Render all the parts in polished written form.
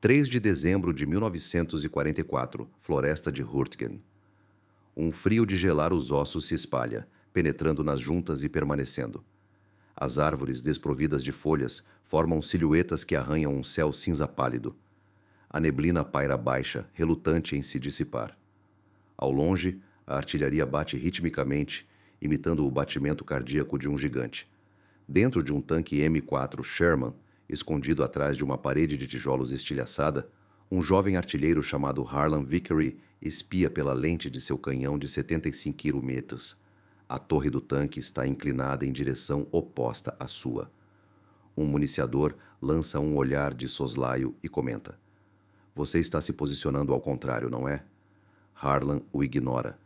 3 de dezembro de 1944, Floresta de Hurtgen. Um frio de gelar os ossos se espalha, penetrando nas juntas e permanecendo. As árvores, desprovidas de folhas, formam silhuetas que arranham um céu cinza pálido. A neblina paira baixa, relutante em se dissipar. Ao longe, a artilharia bate ritmicamente, imitando o batimento cardíaco de um gigante. Dentro de um tanque M4 Sherman, escondido atrás de uma parede de tijolos estilhaçada, um jovem artilheiro chamado Harlan Vickery espia pela lente de seu canhão de 75 quilometros. A torre do tanque está inclinada em direção oposta à sua. Um municiador lança um olhar de soslaio e comenta: "Você está se posicionando ao contrário, não é?" Harlan o ignora,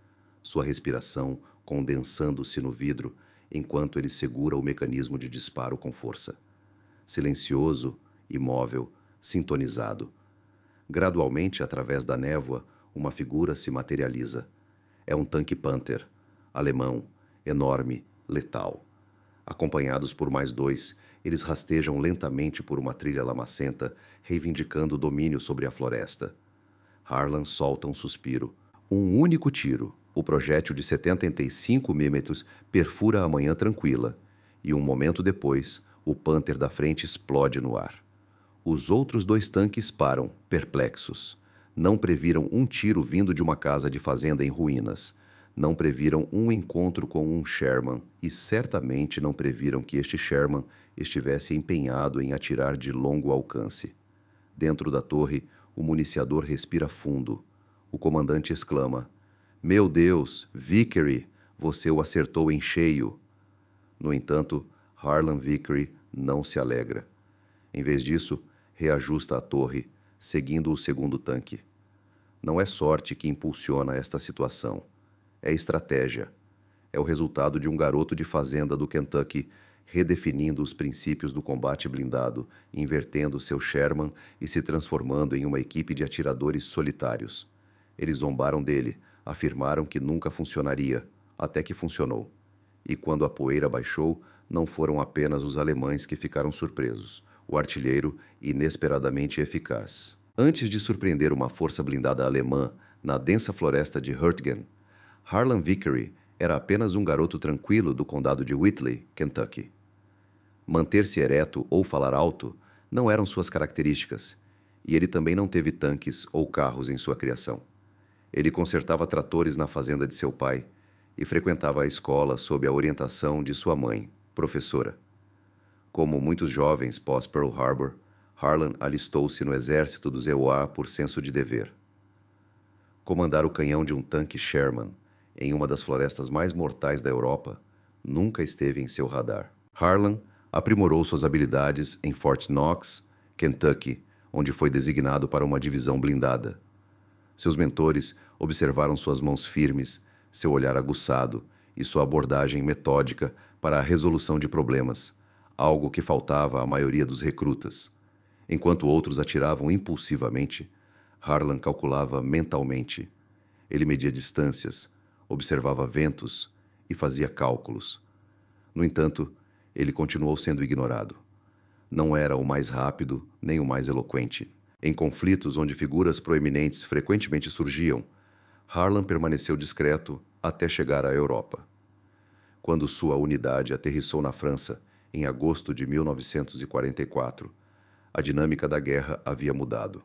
sua respiração condensando-se no vidro enquanto ele segura o mecanismo de disparo com força. Silencioso, imóvel, sintonizado. Gradualmente, através da névoa, uma figura se materializa. É um tanque Panther, alemão, enorme, letal. Acompanhados por mais 2, eles rastejam lentamente por uma trilha lamacenta, reivindicando o domínio sobre a floresta. Harlan solta um suspiro. Um único tiro, o projétil de 75 milímetros, perfura a manhã tranquila, e um momento depois, o Panther da frente explode no ar. Os outros 2 tanques param, perplexos. Não previram um tiro vindo de uma casa de fazenda em ruínas. Não previram um encontro com um Sherman e certamente não previram que este Sherman estivesse empenhado em atirar de longo alcance. Dentro da torre, o municiador respira fundo. O comandante exclama: "Meu Deus, Vickery, você o acertou em cheio." No entanto, Harlan Vickery não se alegra. Em vez disso, reajusta a torre, seguindo o segundo tanque. Não é sorte que impulsiona esta situação. É estratégia. É o resultado de um garoto de fazenda do Kentucky redefinindo os princípios do combate blindado, invertendo seu Sherman e se transformando em uma equipe de atiradores solitários. Eles zombaram dele, afirmaram que nunca funcionaria, até que funcionou. E quando a poeira baixou, não foram apenas os alemães que ficaram surpresos. O artilheiro, inesperadamente eficaz. Antes de surpreender uma força blindada alemã na densa floresta de Hurtgen, Harlan Vickery era apenas um garoto tranquilo do condado de Whitley, Kentucky. Manter-se ereto ou falar alto não eram suas características, e ele também não teve tanques ou carros em sua criação. Ele consertava tratores na fazenda de seu pai e frequentava a escola sob a orientação de sua mãe, professora. Como muitos jovens pós-Pearl Harbor, Harlan alistou-se no exército dos EUA por senso de dever. Comandar o canhão de um tanque Sherman em uma das florestas mais mortais da Europa nunca esteve em seu radar. Harlan aprimorou suas habilidades em Fort Knox, Kentucky, onde foi designado para uma divisão blindada. Seus mentores observaram suas mãos firmes, seu olhar aguçado e sua abordagem metódica para a resolução de problemas, algo que faltava à maioria dos recrutas. Enquanto outros atiravam impulsivamente, Harlan calculava mentalmente. Ele media distâncias, observava ventos e fazia cálculos. No entanto, ele continuou sendo ignorado. Não era o mais rápido nem o mais eloquente. Em conflitos onde figuras proeminentes frequentemente surgiam, Harlan permaneceu discreto até chegar à Europa. Quando sua unidade aterrissou na França, em agosto de 1944, a dinâmica da guerra havia mudado.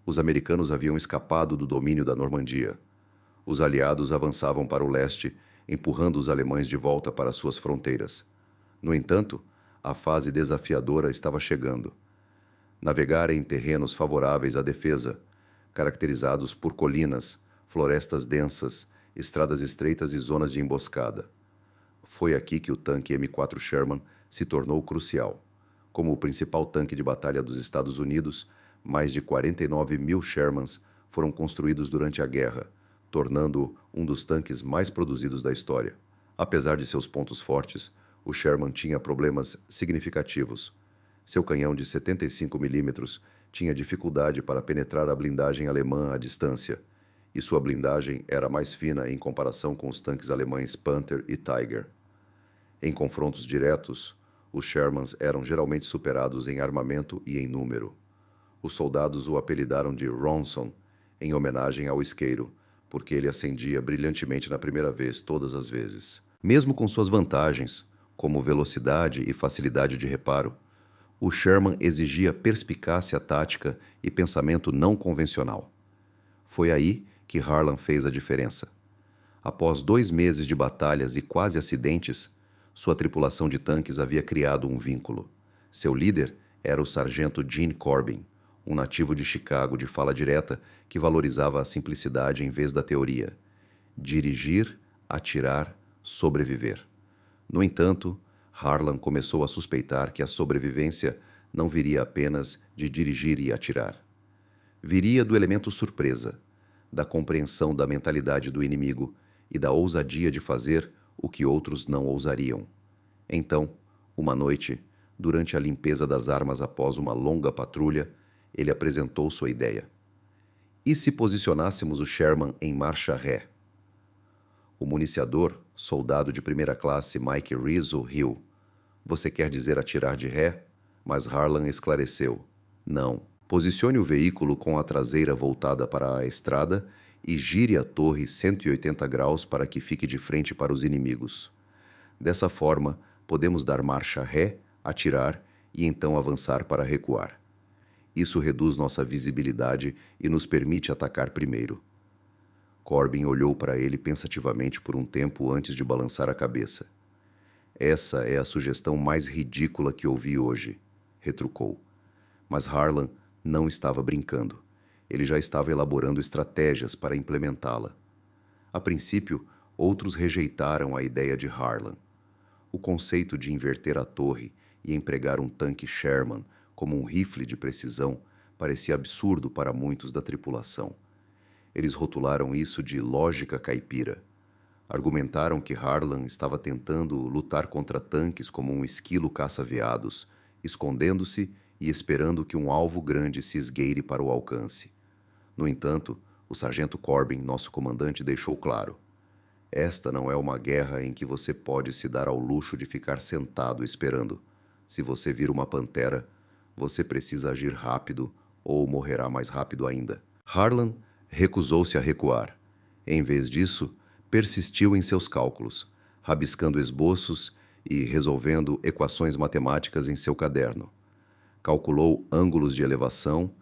Os americanos haviam escapado do domínio da Normandia. Os aliados avançavam para o leste, empurrando os alemães de volta para suas fronteiras. No entanto, a fase desafiadora estava chegando. Navegar em terrenos favoráveis à defesa, caracterizados por colinas, florestas densas, estradas estreitas e zonas de emboscada. Foi aqui que o tanque M4 Sherman se tornou crucial. Como o principal tanque de batalha dos Estados Unidos, mais de 49 mil Shermans foram construídos durante a guerra, tornando-o um dos tanques mais produzidos da história. Apesar de seus pontos fortes, o Sherman tinha problemas significativos. Seu canhão de 75 milímetros tinha dificuldade para penetrar a blindagem alemã à distância, e sua blindagem era mais fina em comparação com os tanques alemães Panther e Tiger. Em confrontos diretos, os Shermans eram geralmente superados em armamento e em número. Os soldados o apelidaram de Ronson, em homenagem ao isqueiro, porque ele acendia brilhantemente na primeira vez todas as vezes. Mesmo com suas vantagens, como velocidade e facilidade de reparo, o Sherman exigia perspicácia tática e pensamento não convencional. Foi aí que Harlan fez a diferença. Após 2 meses de batalhas e quase acidentes, sua tripulação de tanques havia criado um vínculo. Seu líder era o sargento Gene Corbin, um nativo de Chicago de fala direta que valorizava a simplicidade em vez da teoria. Dirigir, atirar, sobreviver. No entanto, Harlan começou a suspeitar que a sobrevivência não viria apenas de dirigir e atirar. Viria do elemento surpresa, da compreensão da mentalidade do inimigo e da ousadia de fazer o que outros não ousariam. Então, uma noite, durante a limpeza das armas após uma longa patrulha, ele apresentou sua ideia. E se posicionássemos o Sherman em marcha ré? O municiador, soldado de primeira classe Mike Rizzo, riu. Você quer dizer atirar de ré? Mas Harlan esclareceu. Não. Posicione o veículo com a traseira voltada para a estrada e gire a torre 180 graus para que fique de frente para os inimigos. Dessa forma, podemos dar marcha ré, atirar e então avançar para recuar. Isso reduz nossa visibilidade e nos permite atacar primeiro. Corbin olhou para ele pensativamente por um tempo antes de balançar a cabeça. Essa é a sugestão mais ridícula que ouvi hoje, retrucou. Mas Harlan não estava brincando. Ele já estava elaborando estratégias para implementá-la. A princípio, outros rejeitaram a ideia de Harlan. O conceito de inverter a torre e empregar um tanque Sherman como um rifle de precisão parecia absurdo para muitos da tripulação. Eles rotularam isso de lógica caipira. Argumentaram que Harlan estava tentando lutar contra tanques como um esquilo caça-veados, escondendo-se e esperando que um alvo grande se esgueire para o alcance. No entanto, o sargento Corbin, nosso comandante, deixou claro: esta não é uma guerra em que você pode se dar ao luxo de ficar sentado esperando. Se você vir uma pantera, você precisa agir rápido ou morrerá mais rápido ainda. Harlan recusou-se a recuar. Em vez disso, persistiu em seus cálculos, rabiscando esboços e resolvendo equações matemáticas em seu caderno. Calculou ângulos de elevação,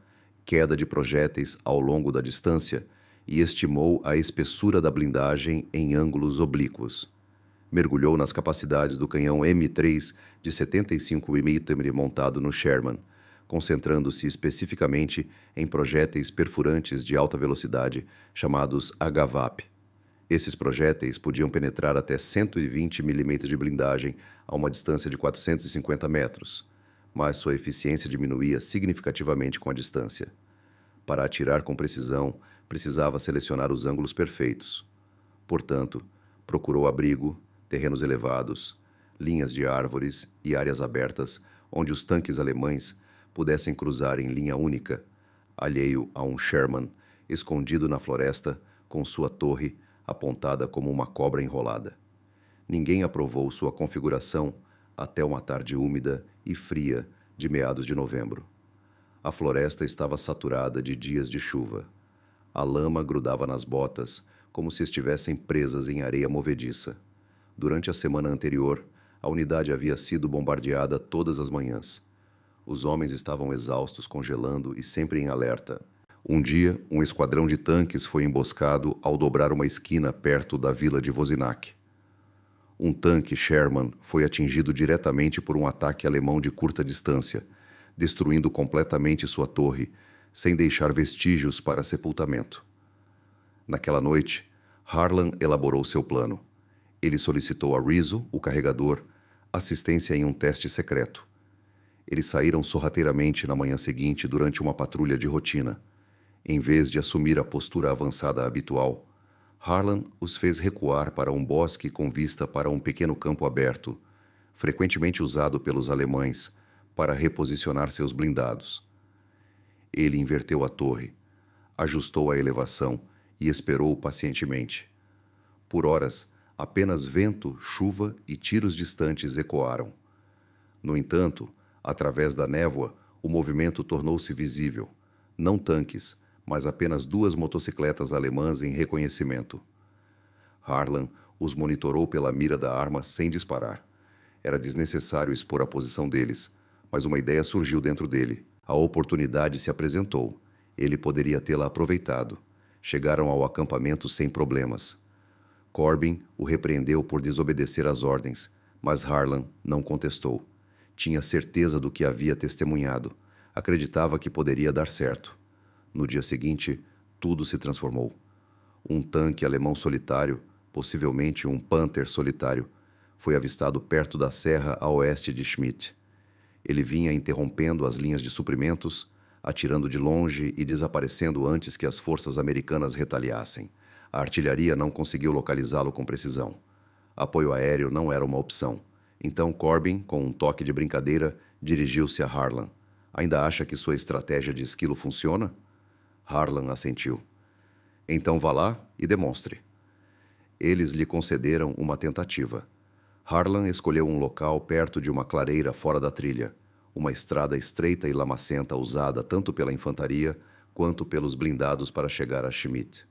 queda de projéteis ao longo da distância e estimou a espessura da blindagem em ângulos oblíquos. Mergulhou nas capacidades do canhão M3 de 75 mm montado no Sherman, concentrando-se especificamente em projéteis perfurantes de alta velocidade chamados HVAP. Esses projéteis podiam penetrar até 120 mm de blindagem a uma distância de 450 metros, mas sua eficiência diminuía significativamente com a distância. Para atirar com precisão, precisava selecionar os ângulos perfeitos. Portanto, procurou abrigo, terrenos elevados, linhas de árvores e áreas abertas onde os tanques alemães pudessem cruzar em linha única, alheio a um Sherman escondido na floresta com sua torre apontada como uma cobra enrolada. Ninguém aprovou sua configuração até uma tarde úmida e fria de meados de novembro. A floresta estava saturada de dias de chuva. A lama grudava nas botas, como se estivessem presas em areia movediça. Durante a semana anterior, a unidade havia sido bombardeada todas as manhãs. Os homens estavam exaustos, congelando e sempre em alerta. Um dia, um esquadrão de tanques foi emboscado ao dobrar uma esquina perto da vila de Vozinac. Um tanque Sherman foi atingido diretamente por um ataque alemão de curta distância, destruindo completamente sua torre, sem deixar vestígios para sepultamento. Naquela noite, Harlan elaborou seu plano. Ele solicitou a Rizzo, o carregador, assistência em um teste secreto. Eles saíram sorrateiramente na manhã seguinte durante uma patrulha de rotina. Em vez de assumir a postura avançada habitual, Harlan os fez recuar para um bosque com vista para um pequeno campo aberto, frequentemente usado pelos alemães para reposicionar seus blindados. Ele inverteu a torre, ajustou a elevação e esperou pacientemente. Por horas, apenas vento, chuva e tiros distantes ecoaram. No entanto, através da névoa, O movimento tornou-se visível. Não tanques, mas apenas duas motocicletas alemãs em reconhecimento. Harlan os monitorou pela mira da arma sem disparar. Era desnecessário expor a posição deles, mas uma ideia surgiu dentro dele. A oportunidade se apresentou. Ele poderia tê-la aproveitado. Chegaram ao acampamento sem problemas. Corbin o repreendeu por desobedecer às ordens, mas Harlan não contestou. Tinha certeza do que havia testemunhado. Acreditava que poderia dar certo. No dia seguinte, tudo se transformou. Um tanque alemão solitário, possivelmente um Panther solitário, foi avistado perto da serra a oeste de Schmidt. Ele vinha interrompendo as linhas de suprimentos, atirando de longe e desaparecendo antes que as forças americanas retaliassem. A artilharia não conseguiu localizá-lo com precisão. Apoio aéreo não era uma opção. Então Corbin, com um toque de brincadeira, dirigiu-se a Harlan. Ainda acha que sua estratégia de esquilo funciona? Harlan assentiu. Então vá lá e demonstre. Eles lhe concederam uma tentativa. Harlan escolheu um local perto de uma clareira fora da trilha, uma estrada estreita e lamacenta usada tanto pela infantaria quanto pelos blindados para chegar a Schmidt.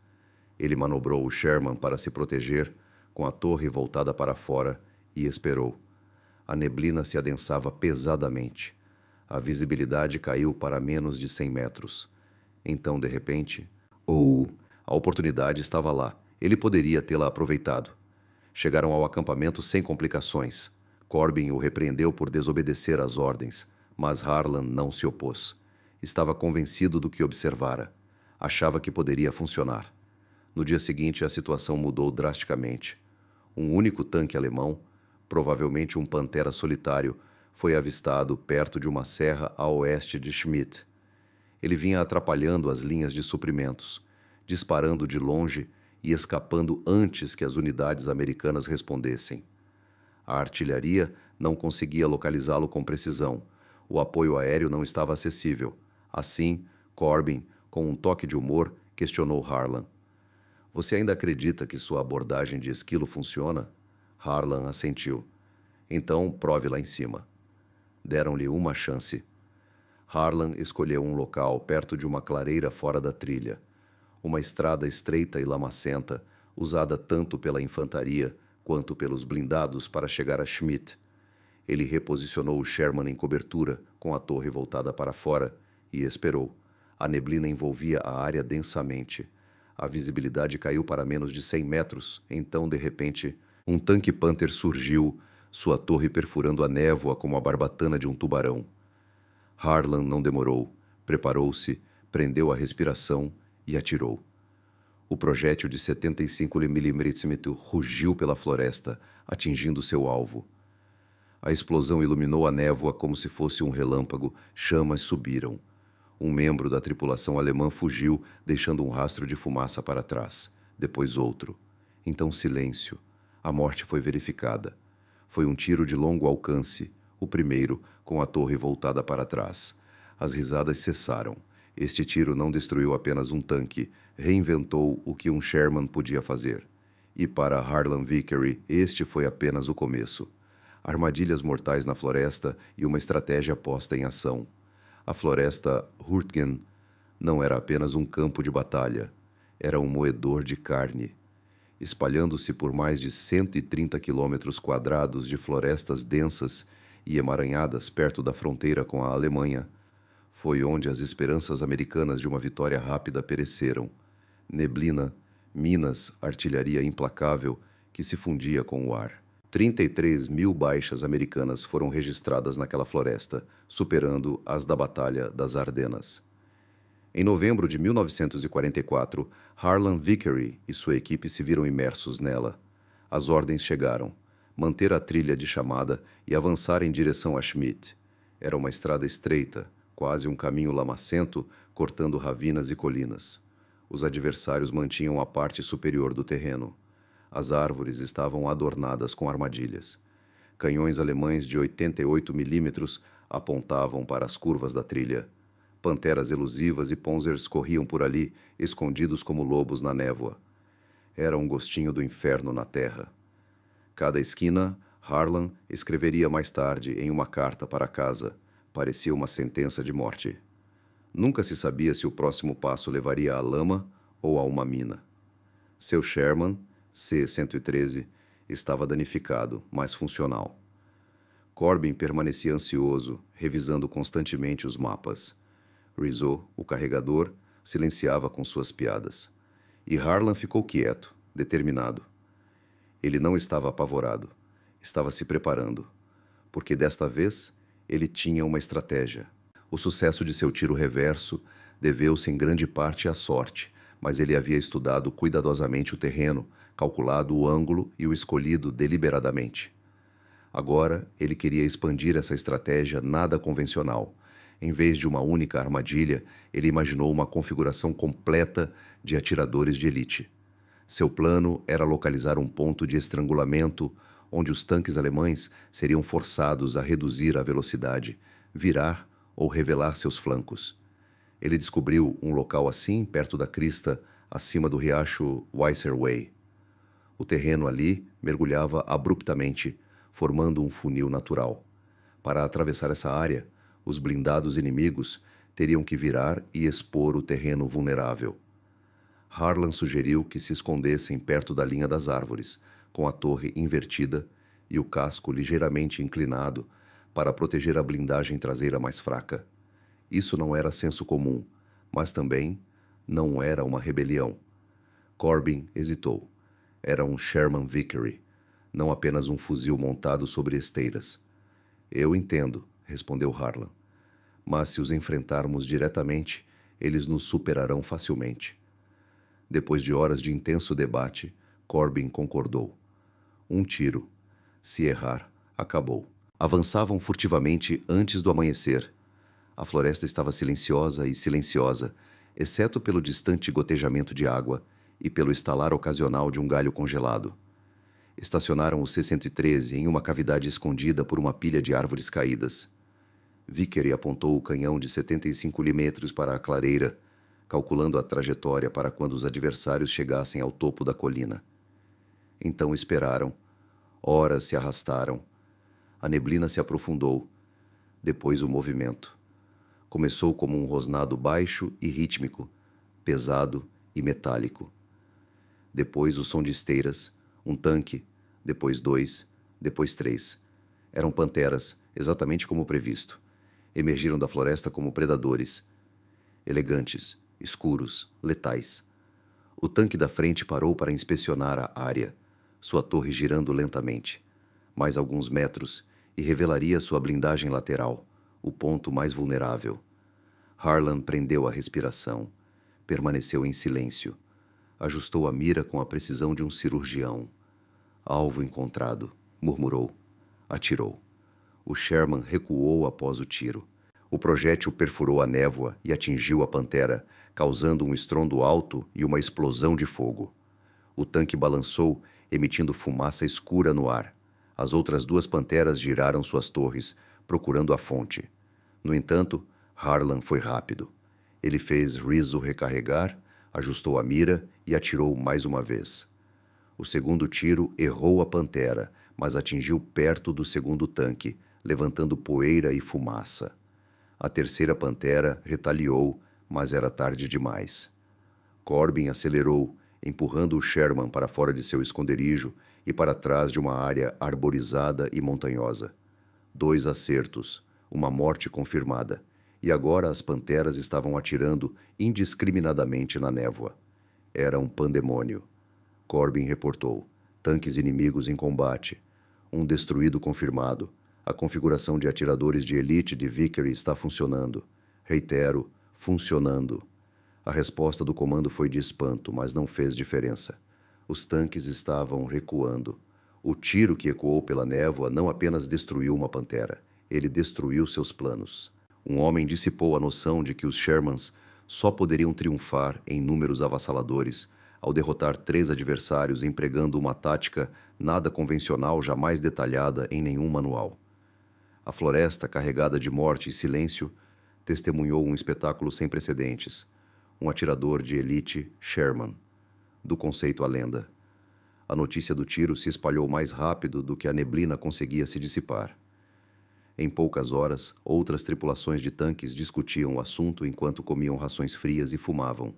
Ele manobrou o Sherman para se proteger, com a torre voltada para fora, e esperou. A neblina se adensava pesadamente. A visibilidade caiu para menos de 100 metros. Então, de repente, a oportunidade estava lá. Ele poderia tê-la aproveitado. Chegaram ao acampamento sem complicações. Corbin o repreendeu por desobedecer às ordens, mas Harlan não se opôs. Estava convencido do que observara. Achava que poderia funcionar. No dia seguinte, a situação mudou drasticamente. Um único tanque alemão, provavelmente um Pantera solitário, foi avistado perto de uma serra a oeste de Schmidt. Ele vinha atrapalhando as linhas de suprimentos, disparando de longe e escapando antes que as unidades americanas respondessem. A artilharia não conseguia localizá-lo com precisão. O apoio aéreo não estava acessível. Assim, Corbin, com um toque de humor, questionou Harlan. Você ainda acredita que sua abordagem de esquilo funciona? Harlan assentiu. Então, prove lá em cima. Deram-lhe uma chance. Harlan escolheu um local perto de uma clareira fora da trilha. Uma estrada estreita e lamacenta, usada tanto pela infantaria quanto pelos blindados para chegar a Schmidt. Ele reposicionou o Sherman em cobertura, com a torre voltada para fora, e esperou. A neblina envolvia a área densamente. A visibilidade caiu para menos de 100 metros, então, de repente, um tanque Panther surgiu, sua torre perfurando a névoa como a barbatana de um tubarão. Harlan não demorou, preparou-se, prendeu a respiração e atirou. O projétil de 75 mm rugiu pela floresta, atingindo seu alvo. A explosão iluminou a névoa como se fosse um relâmpago, chamas subiram. Um membro da tripulação alemã fugiu, deixando um rastro de fumaça para trás. Depois outro. Então silêncio. A morte foi verificada. Foi um tiro de longo alcance, o primeiro, com a torre voltada para trás. As risadas cessaram. Este tiro não destruiu apenas um tanque, reinventou o que um Sherman podia fazer. E para Harlan Vickery, este foi apenas o começo. Armadilhas mortais na floresta e uma estratégia posta em ação. A floresta Hurtgen não era apenas um campo de batalha, era um moedor de carne. Espalhando-se por mais de 130 quilômetros quadrados de florestas densas e emaranhadas perto da fronteira com a Alemanha, foi onde as esperanças americanas de uma vitória rápida pereceram. Neblina, minas, artilharia implacável que se fundia com o ar. 33 mil baixas americanas foram registradas naquela floresta, superando as da Batalha das Ardenas. Em novembro de 1944, Harlan Vickery e sua equipe se viram imersos nela. As ordens chegaram: manter a trilha de chamada e avançar em direção a Schmidt. Era uma estrada estreita, quase um caminho lamacento, cortando ravinas e colinas. Os adversários mantinham a parte superior do terreno. As árvores estavam adornadas com armadilhas. Canhões alemães de 88 milímetros apontavam para as curvas da trilha. Panteras elusivas e Panzers corriam por ali, escondidos como lobos na névoa. Era um gostinho do inferno na terra. Cada esquina, Harlan escreveria mais tarde em uma carta para casa. Parecia uma sentença de morte. Nunca se sabia se o próximo passo levaria à lama ou a uma mina. Seu Sherman, C-113, estava danificado, mas funcional. Corbin permanecia ansioso, revisando constantemente os mapas. Rizzo, o carregador, silenciava com suas piadas. E Harlan ficou quieto, determinado. Ele não estava apavorado. Estava se preparando. Porque desta vez, ele tinha uma estratégia. O sucesso de seu tiro reverso deveu-se em grande parte à sorte, mas ele havia estudado cuidadosamente o terreno, calculado o ângulo e o escolhido deliberadamente. Agora, ele queria expandir essa estratégia nada convencional. Em vez de uma única armadilha, ele imaginou uma configuração completa de atiradores de elite. Seu plano era localizar um ponto de estrangulamento onde os tanques alemães seriam forçados a reduzir a velocidade, virar ou revelar seus flancos. Ele descobriu um local assim perto da crista, acima do riacho Weiserway. O terreno ali mergulhava abruptamente, formando um funil natural. Para atravessar essa área, os blindados inimigos teriam que virar e expor o terreno vulnerável. Harlan sugeriu que se escondessem perto da linha das árvores, com a torre invertida e o casco ligeiramente inclinado para proteger a blindagem traseira mais fraca. Isso não era senso comum, mas também não era uma rebelião. Corbin hesitou. Era um Sherman Vickery, não apenas um fuzil montado sobre esteiras. Eu entendo, respondeu Harlan. Mas se os enfrentarmos diretamente, eles nos superarão facilmente. Depois de horas de intenso debate, Corbin concordou. Um tiro. Se errar, acabou. Avançavam furtivamente antes do amanhecer. A floresta estava silenciosa e silenciosa, exceto pelo distante gotejamento de água e pelo estalar ocasional de um galho congelado. Estacionaram o C-113 em uma cavidade escondida por uma pilha de árvores caídas. Vickery apontou o canhão de 75 mm para a clareira, calculando a trajetória para quando os adversários chegassem ao topo da colina. Então esperaram. Horas se arrastaram. A neblina se aprofundou. Depois o movimento. Começou como um rosnado baixo e rítmico, pesado e metálico. Depois o som de esteiras, um tanque, depois 2, depois 3. Eram panteras, exatamente como previsto. Emergiram da floresta como predadores. Elegantes, escuros, letais. O tanque da frente parou para inspecionar a área, sua torre girando lentamente. Mais alguns metros e revelaria sua blindagem lateral, o ponto mais vulnerável. Harlan prendeu a respiração. Permaneceu em silêncio. Ajustou a mira com a precisão de um cirurgião. Alvo encontrado, murmurou. Atirou. O Sherman recuou após o tiro. O projétil perfurou a névoa e atingiu a pantera, causando um estrondo alto e uma explosão de fogo. O tanque balançou, emitindo fumaça escura no ar. As outras 2 panteras giraram suas torres, procurando a fonte. No entanto, Harlan foi rápido. Ele fez Rizzo recarregar, ajustou a mira e atirou mais uma vez. O segundo tiro errou a pantera, mas atingiu perto do segundo tanque, levantando poeira e fumaça. A terceira pantera retaliou, mas era tarde demais. Corbin acelerou, empurrando o Sherman para fora de seu esconderijo e para trás de uma área arborizada e montanhosa. 2 acertos, uma morte confirmada, e agora as panteras estavam atirando indiscriminadamente na névoa. Era um pandemônio. Corbin reportou. Tanques inimigos em combate. Um destruído confirmado. A configuração de atiradores de elite de Vickery está funcionando. Reitero, funcionando. A resposta do comando foi de espanto, mas não fez diferença. Os tanques estavam recuando. O tiro que ecoou pela névoa não apenas destruiu uma pantera, ele destruiu seus planos. Um homem dissipou a noção de que os Shermans só poderiam triunfar em números avassaladores ao derrotar 3 adversários empregando uma tática nada convencional jamais detalhada em nenhum manual. A floresta, carregada de morte e silêncio, testemunhou um espetáculo sem precedentes. Um atirador de elite, Sherman. Do conceito à lenda. A notícia do tiro se espalhou mais rápido do que a neblina conseguia se dissipar. Em poucas horas, outras tripulações de tanques discutiam o assunto enquanto comiam rações frias e fumavam.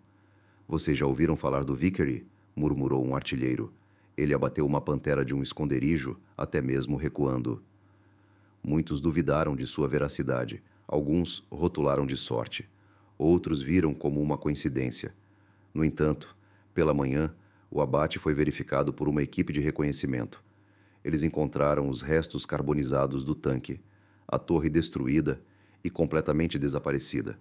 "Vocês já ouviram falar do Vickery?" murmurou um artilheiro. "Ele abateu uma pantera de um esconderijo, até mesmo recuando." Muitos duvidaram de sua veracidade. Alguns rotularam de sorte. Outros viram como uma coincidência. No entanto, pela manhã, o abate foi verificado por uma equipe de reconhecimento. Eles encontraram os restos carbonizados do tanque, a torre destruída e completamente desaparecida.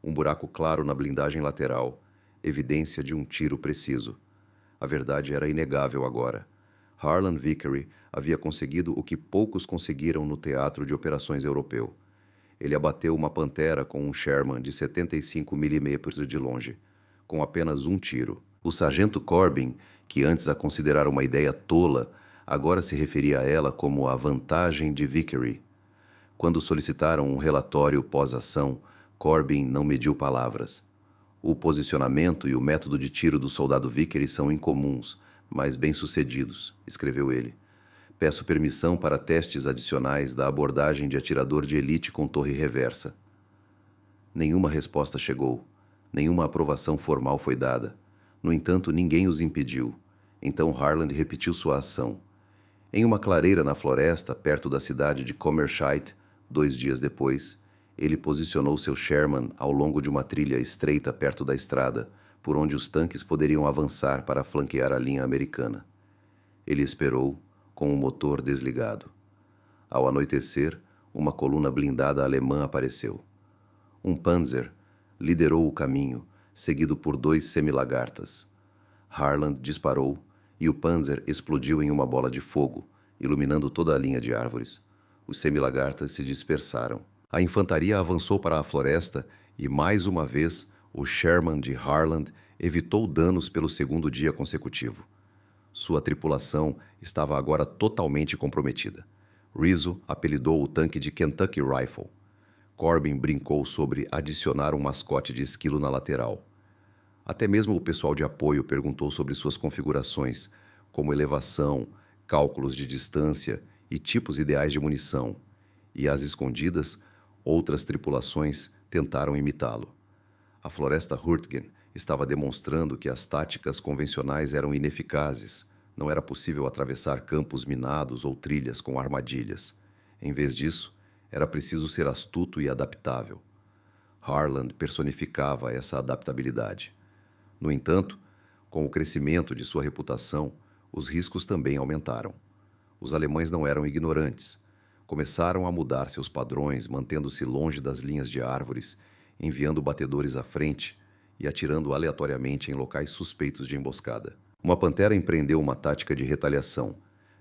Um buraco claro na blindagem lateral, evidência de um tiro preciso. A verdade era inegável agora. Harlan Vickery havia conseguido o que poucos conseguiram no teatro de operações europeu. Ele abateu uma pantera com um Sherman de 75 milímetros de longe, com apenas um tiro. O sargento Corbin, que antes a considerara uma ideia tola, agora se referia a ela como a vantagem de Vickery. Quando solicitaram um relatório pós-ação, Corbin não mediu palavras. "O posicionamento e o método de tiro do soldado Vickery são incomuns, mas bem-sucedidos", escreveu ele. "Peço permissão para testes adicionais da abordagem de atirador de elite com torre reversa." Nenhuma resposta chegou. Nenhuma aprovação formal foi dada. No entanto, ninguém os impediu. Então Harland repetiu sua ação. Em uma clareira na floresta, perto da cidade de Comerscheid, 2 dias depois, ele posicionou seu Sherman ao longo de uma trilha estreita perto da estrada, por onde os tanques poderiam avançar para flanquear a linha americana. Ele esperou, com o motor desligado. Ao anoitecer, uma coluna blindada alemã apareceu. Um Panzer liderou o caminho, seguido por 2 semilagartas. Harland disparou e o Panzer explodiu em uma bola de fogo, iluminando toda a linha de árvores. Os semilagartas se dispersaram. A infantaria avançou para a floresta e, mais uma vez, o Sherman de Harland evitou danos pelo 2º dia consecutivo. Sua tripulação estava agora totalmente comprometida. Rizzo apelidou o tanque de Kentucky Rifle. Corbin brincou sobre adicionar um mascote de esquilo na lateral. Até mesmo o pessoal de apoio perguntou sobre suas configurações, como elevação, cálculos de distância e tipos ideais de munição. E às escondidas, outras tripulações tentaram imitá-lo. A floresta Hurtgen estava demonstrando que as táticas convencionais eram ineficazes. Não era possível atravessar campos minados ou trilhas com armadilhas. Em vez disso, era preciso ser astuto e adaptável. Harland personificava essa adaptabilidade. No entanto, com o crescimento de sua reputação, os riscos também aumentaram. Os alemães não eram ignorantes. Começaram a mudar seus padrões, mantendo-se longe das linhas de árvores, enviando batedores à frente e atirando aleatoriamente em locais suspeitos de emboscada. Uma pantera empreendeu uma tática de retaliação,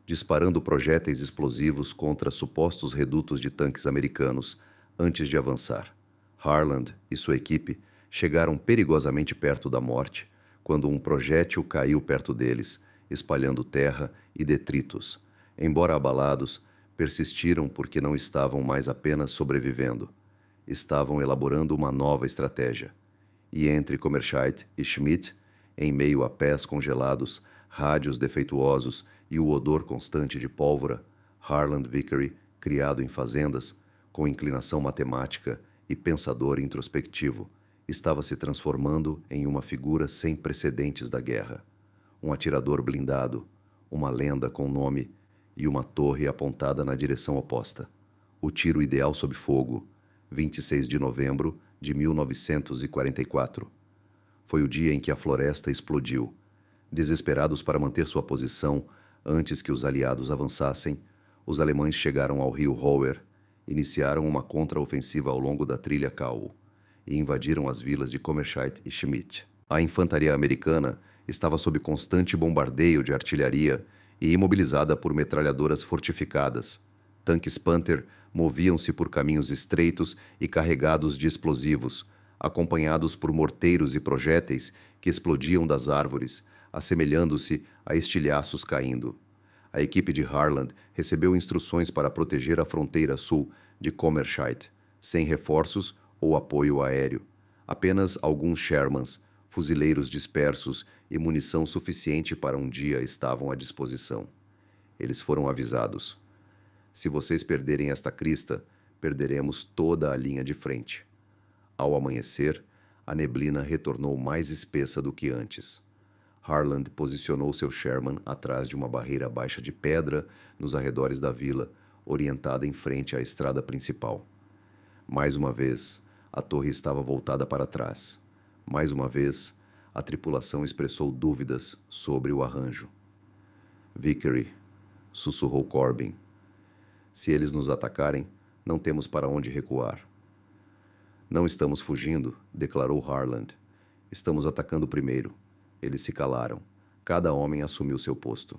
disparando projéteis explosivos contra supostos redutos de tanques americanos antes de avançar. Harland e sua equipe chegaram perigosamente perto da morte quando um projétil caiu perto deles, espalhando terra e detritos. Embora abalados, persistiram porque não estavam mais apenas sobrevivendo. Estavam elaborando uma nova estratégia. E entre Comerscheid e Schmidt, em meio a pés congelados, rádios defeituosos e o odor constante de pólvora, Harland Vickery, criado em fazendas, com inclinação matemática e pensador introspectivo, estava se transformando em uma figura sem precedentes da guerra. Um atirador blindado, uma lenda com nome e uma torre apontada na direção oposta. O tiro ideal sob fogo, 26 de novembro de 1944. Foi o dia em que a floresta explodiu. Desesperados para manter sua posição antes que os aliados avançassem, os alemães chegaram ao rio Roer, iniciaram uma contraofensiva ao longo da trilha Cau e invadiram as vilas de Comerscheid e Schmidt. A infantaria americana estava sob constante bombardeio de artilharia e imobilizada por metralhadoras fortificadas. Tanques Panther moviam-se por caminhos estreitos e carregados de explosivos, acompanhados por morteiros e projéteis que explodiam das árvores, assemelhando-se a estilhaços caindo. A equipe de Harland recebeu instruções para proteger a fronteira sul de Comerscheid, sem reforços ou apoio aéreo. Apenas alguns Shermans, fuzileiros dispersos e munição suficiente para um dia estavam à disposição. Eles foram avisados. Se vocês perderem esta crista, perderemos toda a linha de frente. Ao amanhecer, a neblina retornou mais espessa do que antes. Harland posicionou seu Sherman atrás de uma barreira baixa de pedra nos arredores da vila, orientada em frente à estrada principal. Mais uma vez, a torre estava voltada para trás. Mais uma vez, a tripulação expressou dúvidas sobre o arranjo. Vickery, sussurrou Corbin. Se eles nos atacarem, não temos para onde recuar. Não estamos fugindo, declarou Harland. Estamos atacando primeiro. Eles se calaram. Cada homem assumiu seu posto.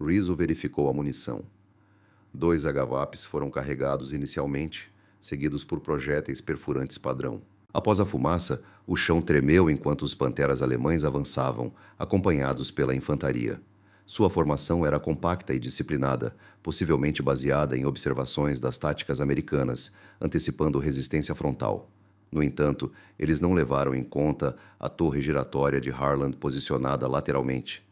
Rizzo verificou a munição. 2 HVAPs foram carregados inicialmente, seguidos por projéteis perfurantes padrão. Após a fumaça, o chão tremeu enquanto os panteras alemães avançavam, acompanhados pela infantaria. Sua formação era compacta e disciplinada, possivelmente baseada em observações das táticas americanas, antecipando resistência frontal. No entanto, eles não levaram em conta a torre giratória de Harland posicionada lateralmente.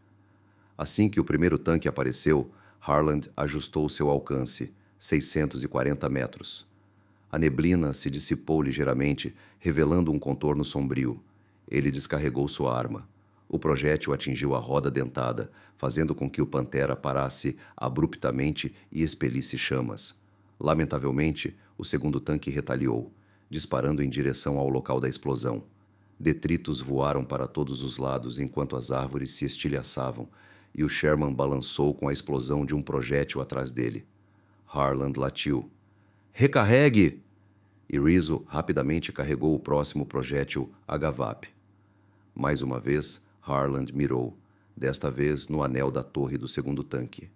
Assim que o primeiro tanque apareceu, Harland ajustou seu alcance, 640 metros. A neblina se dissipou ligeiramente, revelando um contorno sombrio. Ele descarregou sua arma. O projétil atingiu a roda dentada, fazendo com que o Pantera parasse abruptamente e expelisse chamas. Lamentavelmente, o segundo tanque retaliou, disparando em direção ao local da explosão. Detritos voaram para todos os lados enquanto as árvores se estilhaçavam, e o Sherman balançou com a explosão de um projétil atrás dele. Harland latiu. "Recarregue!" E Rizzo rapidamente carregou o próximo projétil HVAP. Mais uma vez, Harland mirou, desta vez no anel da torre do segundo tanque.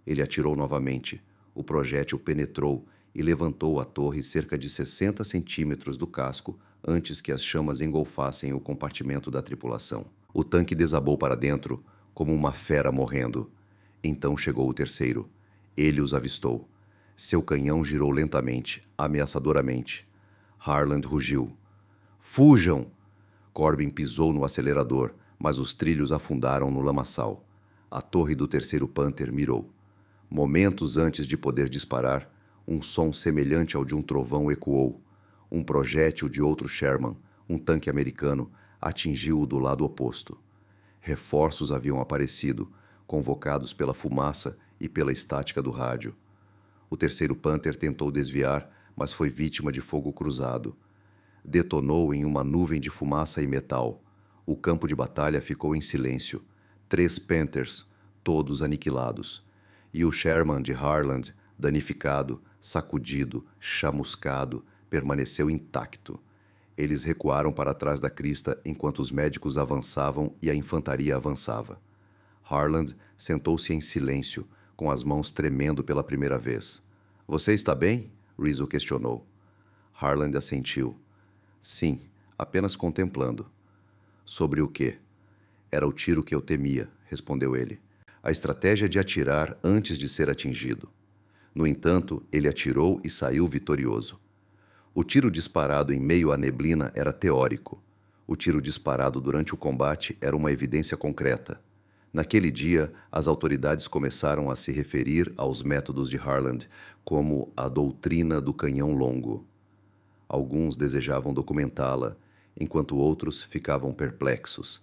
Ele atirou novamente. O projétil penetrou e levantou a torre cerca de 60 centímetros do casco antes que as chamas engolfassem o compartimento da tripulação. O tanque desabou para dentro, como uma fera morrendo. Então chegou o terceiro. Ele os avistou. Seu canhão girou lentamente, ameaçadoramente. Harland rugiu. "Fujam!" Corbin pisou no acelerador, mas os trilhos afundaram no lamaçal. A torre do terceiro Panther mirou. Momentos antes de poder disparar, um som semelhante ao de um trovão ecoou. Um projétil de outro Sherman, um tanque americano, atingiu-o do lado oposto. Reforços haviam aparecido, convocados pela fumaça e pela estática do rádio. O terceiro Panther tentou desviar, mas foi vítima de fogo cruzado. Detonou em uma nuvem de fumaça e metal. O campo de batalha ficou em silêncio. 3 Panthers, todos aniquilados. E o Sherman de Harland, danificado, sacudido, chamuscado, permaneceu intacto. Eles recuaram para trás da crista enquanto os médicos avançavam e a infantaria avançava. Harland sentou-se em silêncio, com as mãos tremendo pela primeira vez. "Você está bem?" Rizzo questionou. Harland assentiu. "Sim, apenas contemplando." "Sobre o quê?" "Era o tiro que eu temia", respondeu ele. A estratégia de atirar antes de ser atingido. No entanto, ele atirou e saiu vitorioso. O tiro disparado em meio à neblina era teórico. O tiro disparado durante o combate era uma evidência concreta. Naquele dia, as autoridades começaram a se referir aos métodos de Harland como a doutrina do canhão longo. Alguns desejavam documentá-la, enquanto outros ficavam perplexos.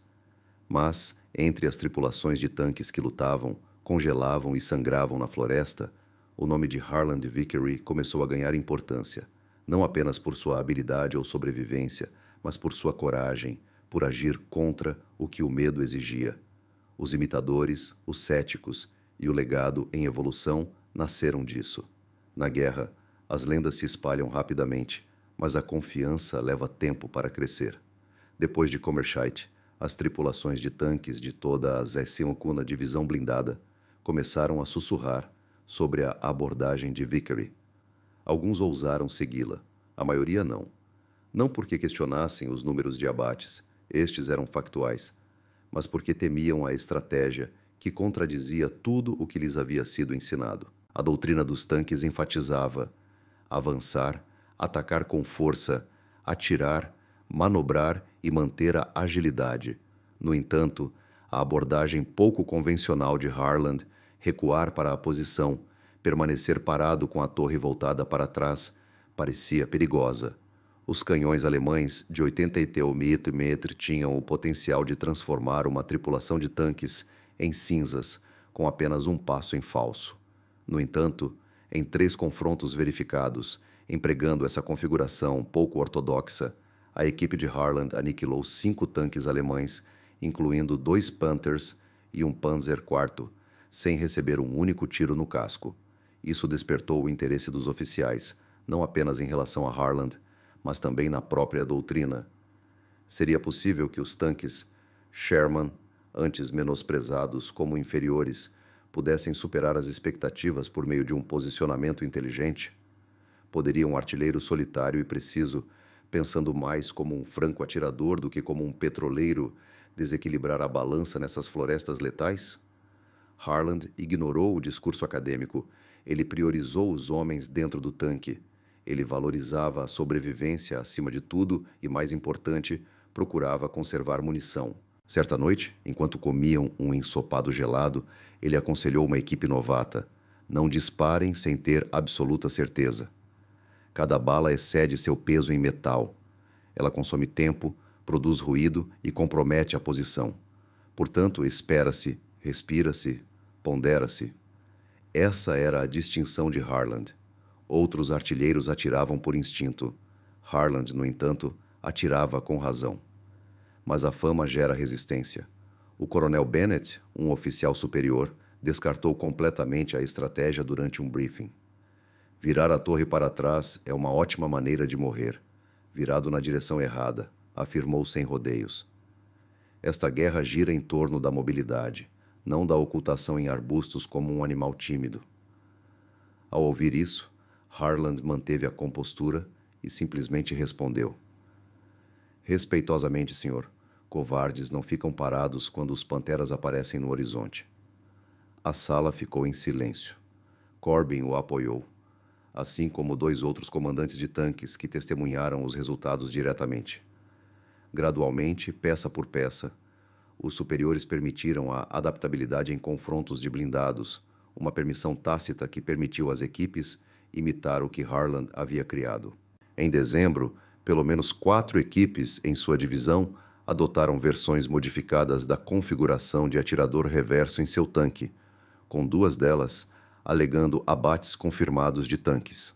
Mas, entre as tripulações de tanques que lutavam, congelavam e sangravam na floresta, o nome de Harland Vickery começou a ganhar importância, não apenas por sua habilidade ou sobrevivência, mas por sua coragem, por agir contra o que o medo exigia. Os imitadores, os céticos e o legado em evolução nasceram disso. Na guerra, as lendas se espalham rapidamente, mas a confiança leva tempo para crescer. Depois de Commerscheit, as tripulações de tanques de toda a 15ª Divisão Blindada começaram a sussurrar sobre a abordagem de Vickery. Alguns ousaram segui-la, a maioria não. Não porque questionassem os números de abates, estes eram factuais, mas porque temiam a estratégia que contradizia tudo o que lhes havia sido ensinado. A doutrina dos tanques enfatizava avançar, atacar com força, atirar, manobrar e manter a agilidade. No entanto, a abordagem pouco convencional de Harland, recuar para a posição, Permanecer parado com a torre voltada para trás parecia perigosa. Os canhões alemães de 88 mm tinham o potencial de transformar uma tripulação de tanques em cinzas com apenas um passo em falso. No entanto, em 3 confrontos verificados, empregando essa configuração pouco ortodoxa, a equipe de Harland aniquilou 5 tanques alemães, incluindo 2 Panthers e um Panzer IV, sem receber um único tiro no casco. Isso despertou o interesse dos oficiais, não apenas em relação a Harland, mas também na própria doutrina. Seria possível que os tanques Sherman, antes menosprezados como inferiores, pudessem superar as expectativas por meio de um posicionamento inteligente? Poderia um artilheiro solitário e preciso, pensando mais como um franco atirador do que como um petroleiro, desequilibrar a balança nessas florestas letais? Harland ignorou o discurso acadêmico. Ele priorizou os homens dentro do tanque. Ele valorizava a sobrevivência acima de tudo e, mais importante, procurava conservar munição. Certa noite, enquanto comiam um ensopado gelado, ele aconselhou uma equipe novata: não disparem sem ter absoluta certeza. Cada bala excede seu peso em metal. Ela consome tempo, produz ruído e compromete a posição. Portanto, espera-se, respira-se, pondera-se. Essa era a distinção de Harland. Outros artilheiros atiravam por instinto. Harland, no entanto, atirava com razão. Mas a fama gera resistência. O coronel Bennett, um oficial superior, descartou completamente a estratégia durante um briefing. Virar a torre para trás é uma ótima maneira de morrer. Virado na direção errada, afirmou sem rodeios. Esta guerra gira em torno da mobilidade, não da ocultação em arbustos como um animal tímido. Ao ouvir isso, Harland manteve a compostura e simplesmente respondeu: respeitosamente, senhor, covardes não ficam parados quando os panteras aparecem no horizonte. A sala ficou em silêncio. Corbin o apoiou, assim como 2 outros comandantes de tanques que testemunharam os resultados diretamente. Gradualmente, peça por peça, os superiores permitiram a adaptabilidade em confrontos de blindados, uma permissão tácita que permitiu às equipes imitar o que Harland havia criado. Em dezembro, pelo menos 4 equipes em sua divisão adotaram versões modificadas da configuração de atirador reverso em seu tanque, com 2 delas alegando abates confirmados de tanques.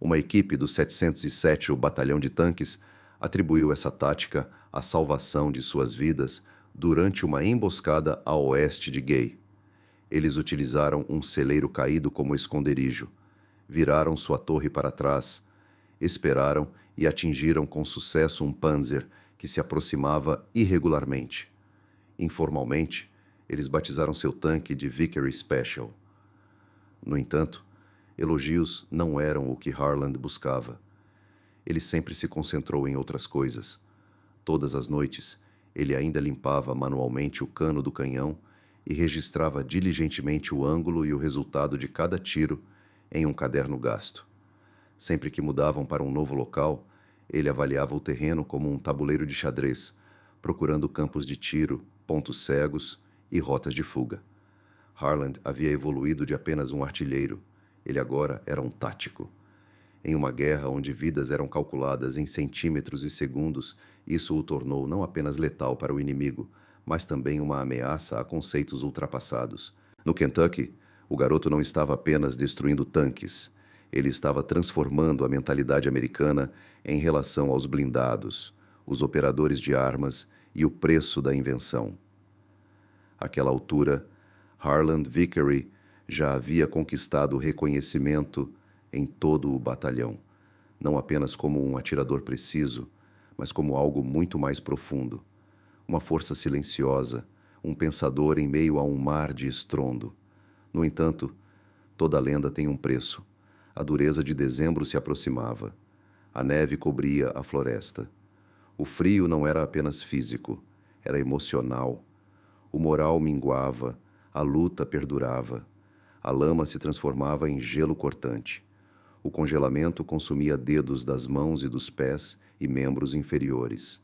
Uma equipe do 707º Batalhão de Tanques atribuiu essa tática à salvação de suas vidas durante uma emboscada a oeste de Gay. Eles utilizaram um celeiro caído como esconderijo, viraram sua torre para trás, esperaram e atingiram com sucesso um Panzer que se aproximava irregularmente. Informalmente, eles batizaram seu tanque de Vickery Special. No entanto, elogios não eram o que Harland buscava. Ele sempre se concentrou em outras coisas. Todas as noites, ele ainda limpava manualmente o cano do canhão e registrava diligentemente o ângulo e o resultado de cada tiro em um caderno gasto. Sempre que mudavam para um novo local, ele avaliava o terreno como um tabuleiro de xadrez, procurando campos de tiro, pontos cegos e rotas de fuga. Harland havia evoluído de apenas um artilheiro. Ele agora era um tático. Em uma guerra onde vidas eram calculadas em centímetros e segundos, isso o tornou não apenas letal para o inimigo, mas também uma ameaça a conceitos ultrapassados. No Kentucky, o garoto não estava apenas destruindo tanques. Ele estava transformando a mentalidade americana em relação aos blindados, os operadores de armas e o preço da invenção. Àquela altura, Harland Vickery já havia conquistado reconhecimento em todo o batalhão, não apenas como um atirador preciso, mas como algo muito mais profundo, uma força silenciosa, um pensador em meio a um mar de estrondo. No entanto, toda lenda tem um preço. A dureza de dezembro se aproximava. A neve cobria a floresta. O frio não era apenas físico, era emocional. O moral minguava, a luta perdurava. A lama se transformava em gelo cortante. O congelamento consumia dedos das mãos e dos pés e membros inferiores.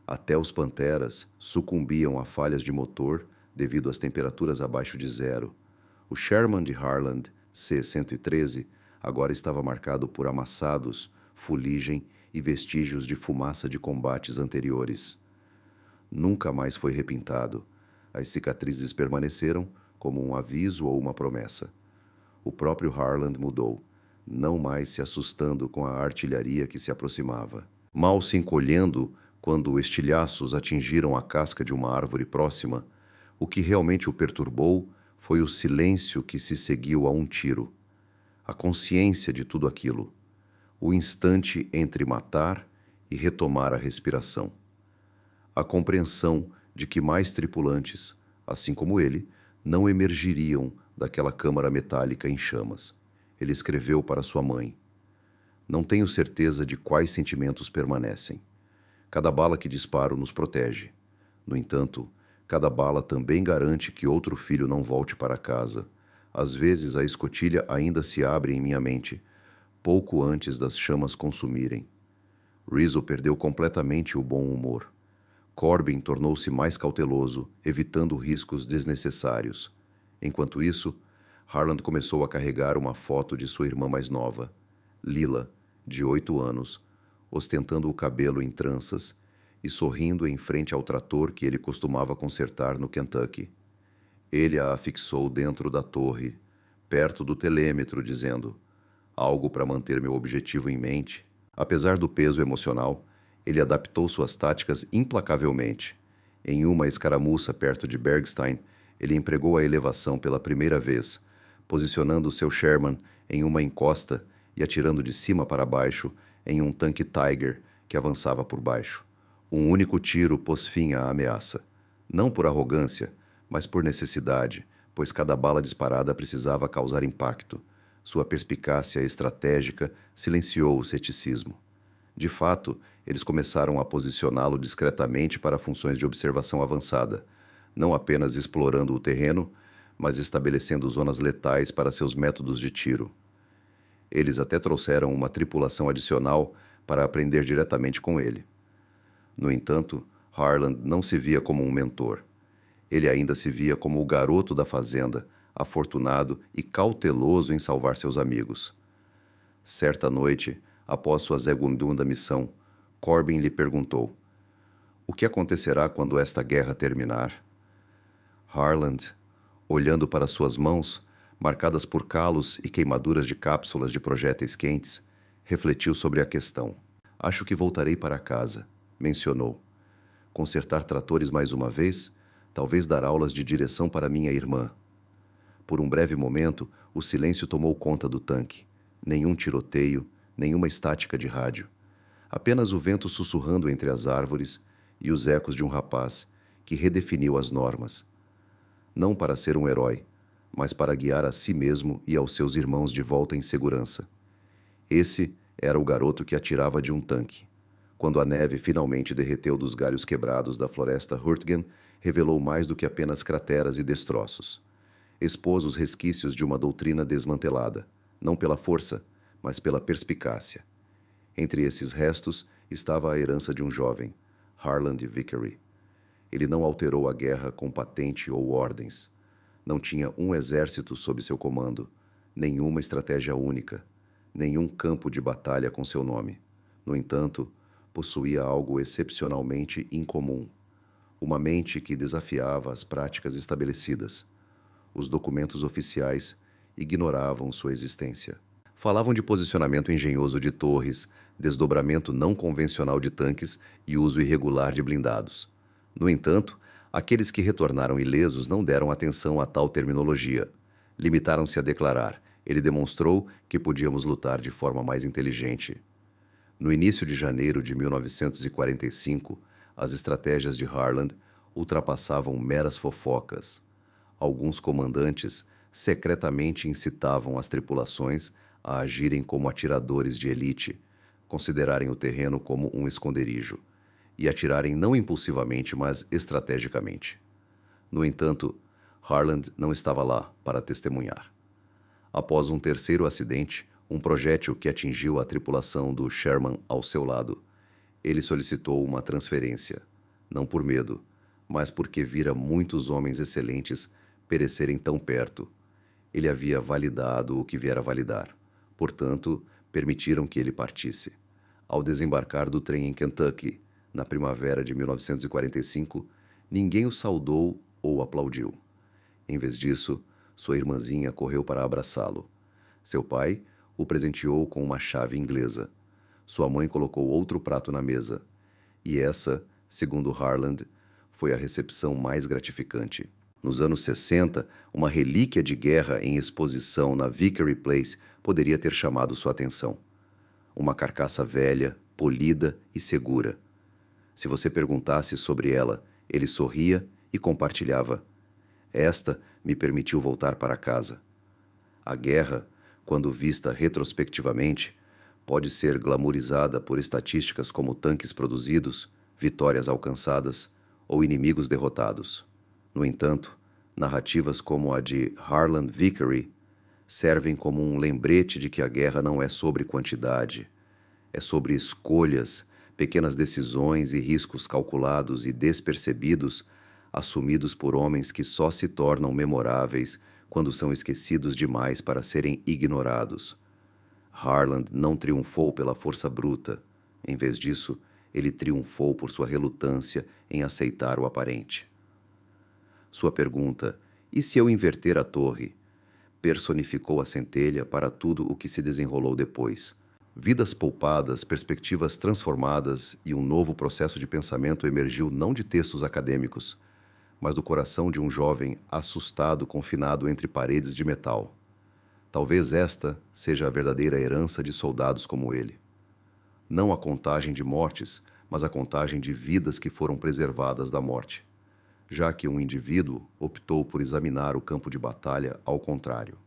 Até os panteras sucumbiam a falhas de motor devido às temperaturas abaixo de zero. O Sherman de Harland C-113 agora estava marcado por amassados, fuligem e vestígios de fumaça de combates anteriores. Nunca mais foi repintado. As cicatrizes permaneceram como um aviso ou uma promessa. O próprio Harland mudou, não mais se assustando com a artilharia que se aproximava. Mal se encolhendo quando estilhaços atingiram a casca de uma árvore próxima, o que realmente o perturbou foi o silêncio que se seguiu a um tiro. A consciência de tudo aquilo. O instante entre matar e retomar a respiração. A compreensão de que mais tripulantes, assim como ele, não emergiriam daquela câmara metálica em chamas. Ele escreveu para sua mãe: "Não tenho certeza de quais sentimentos permanecem. Cada bala que disparo nos protege. No entanto, cada bala também garante que outro filho não volte para casa. Às vezes a escotilha ainda se abre em minha mente, pouco antes das chamas consumirem." Rizzo perdeu completamente o bom humor. Corbin tornou-se mais cauteloso, evitando riscos desnecessários. Enquanto isso, Harland começou a carregar uma foto de sua irmã mais nova, Lila, de 8 anos, ostentando o cabelo em tranças e sorrindo em frente ao trator que ele costumava consertar no Kentucky. Ele a fixou dentro da torre, perto do telêmetro, dizendo: "Algo para manter meu objetivo em mente." Apesar do peso emocional, ele adaptou suas táticas implacavelmente. Em uma escaramuça perto de Bergstein, ele empregou a elevação pela primeira vez, posicionando seu Sherman em uma encosta e atirando de cima para baixo em um tanque Tiger que avançava por baixo. Um único tiro pôs fim à ameaça. Não por arrogância, mas por necessidade, pois cada bala disparada precisava causar impacto. Sua perspicácia estratégica silenciou o ceticismo. De fato, eles começaram a posicioná-lo discretamente para funções de observação avançada, não apenas explorando o terreno, mas estabelecendo zonas letais para seus métodos de tiro. Eles até trouxeram uma tripulação adicional para aprender diretamente com ele. No entanto, Harland não se via como um mentor. Ele ainda se via como o garoto da fazenda, afortunado e cauteloso em salvar seus amigos. Certa noite, após sua segunda missão, Corbin lhe perguntou: "O que acontecerá quando esta guerra terminar?" Harland, olhando para suas mãos, marcadas por calos e queimaduras de cápsulas de projéteis quentes, refletiu sobre a questão. "Acho que voltarei para casa", mencionou. "Consertar tratores mais uma vez, talvez dar aulas de direção para minha irmã." Por um breve momento, o silêncio tomou conta do tanque. Nenhum tiroteio, nenhuma estática de rádio. Apenas o vento sussurrando entre as árvores e os ecos de um rapaz que redefiniu as normas. Não para ser um herói, mas para guiar a si mesmo e aos seus irmãos de volta em segurança. Esse era o garoto que atirava de um tanque. Quando a neve finalmente derreteu dos galhos quebrados da floresta Hurtgen, revelou mais do que apenas crateras e destroços. Expôs os resquícios de uma doutrina desmantelada, não pela força, mas pela perspicácia. Entre esses restos estava a herança de um jovem, Harland Vickery. Ele não alterou a guerra com patente ou ordens. Não tinha um exército sob seu comando, nenhuma estratégia única, nenhum campo de batalha com seu nome. No entanto, possuía algo excepcionalmente incomum: uma mente que desafiava as práticas estabelecidas. Os documentos oficiais ignoravam sua existência. Falavam de posicionamento engenhoso de torres, desdobramento não convencional de tanques e uso irregular de blindados. No entanto, aqueles que retornaram ilesos não deram atenção a tal terminologia. Limitaram-se a declarar: "Ele demonstrou que podíamos lutar de forma mais inteligente." No início de janeiro de 1945, as estratégias de Harland ultrapassavam meras fofocas. Alguns comandantes secretamente incitavam as tripulações a agirem como atiradores de elite, considerarem o terreno como um esconderijo e atirarem não impulsivamente, mas estrategicamente. No entanto, Harland não estava lá para testemunhar. Após um terceiro acidente, um projétil que atingiu a tripulação do Sherman ao seu lado, ele solicitou uma transferência, não por medo, mas porque vira muitos homens excelentes perecerem tão perto. Ele havia validado o que viera validar. Portanto, permitiram que ele partisse. Ao desembarcar do trem em Kentucky, na primavera de 1945, ninguém o saudou ou aplaudiu. Em vez disso, sua irmãzinha correu para abraçá-lo. Seu pai o presenteou com uma chave inglesa. Sua mãe colocou outro prato na mesa. E essa, segundo Harland, foi a recepção mais gratificante. Nos anos 60, uma relíquia de guerra em exposição na Vickery Place poderia ter chamado sua atenção. Uma carcaça velha, polida e segura. Se você perguntasse sobre ela, ele sorria e compartilhava. Esta me permitiu voltar para casa. A guerra, quando vista retrospectivamente, pode ser glamourizada por estatísticas como tanques produzidos, vitórias alcançadas ou inimigos derrotados. No entanto, narrativas como a de Harland Vickery servem como um lembrete de que a guerra não é sobre quantidade, é sobre escolhas, pequenas decisões e riscos calculados e despercebidos, assumidos por homens que só se tornam memoráveis quando são esquecidos demais para serem ignorados. Harland não triunfou pela força bruta. Em vez disso, ele triunfou por sua relutância em aceitar o aparente. Sua pergunta, e se eu inverter a torre? Personificou a centelha para tudo o que se desenrolou depois. Vidas poupadas, perspectivas transformadas e um novo processo de pensamento emergiu não de textos acadêmicos, mas do coração de um jovem assustado confinado entre paredes de metal. Talvez esta seja a verdadeira herança de soldados como ele. Não a contagem de mortes, mas a contagem de vidas que foram preservadas da morte, já que um indivíduo optou por examinar o campo de batalha ao contrário.